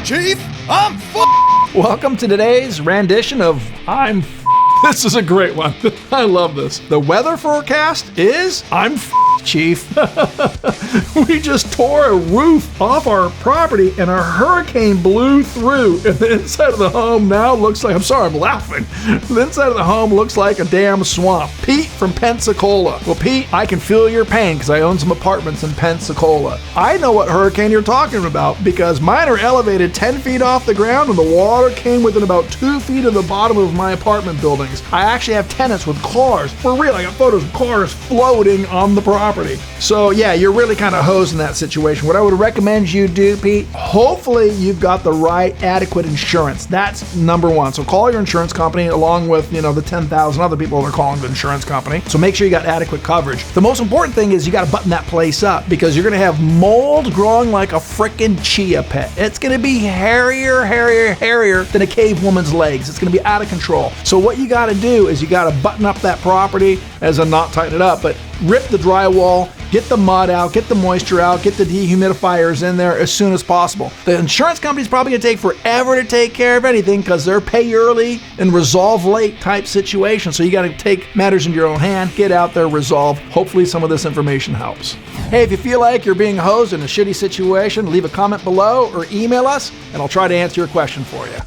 Chief. I'm Welcome to today's rendition of I'm This is a great one. I love this. The weather forecast is I'm Chief. We just tore a roof off our property and a hurricane blew through, and the inside of the home now looks like, I'm laughing. The inside of the home looks like a damn swamp. Pete from Pensacola. Well, Pete, I can feel your pain because I own some apartments in Pensacola. I know what hurricane you're talking about because mine are elevated 10 feet off the ground and the water came within about 2 feet of the bottom of my apartment buildings. I actually have tenants with cars. For real, I got photos of cars floating on the property. So yeah, you're really kind of hosed in that situation. What I would recommend you do, Pete, hopefully you've got the right adequate insurance. That's number one. So call your insurance company along with, the 10,000 other people that are calling the insurance company. So make sure you got adequate coverage. The most important thing is you got to button that place up because you're going to have mold growing like a frickin' chia pet. It's going to be hairier than a cave woman's legs. It's going to be out of control. So what you got to do is you got to button up that property, as in not tighten it up, but rip the drywall, get the mud out, get the moisture out, get the dehumidifiers in there as soon as possible. The insurance company's probably going to take forever to take care of anything because they're pay early and resolve late type situation. So you got to take matters into your own hand, get out there, resolve. Hopefully some of this information helps. Hey, if you feel like you're being hosed in a shitty situation, leave a comment below or email us and I'll try to answer your question for you.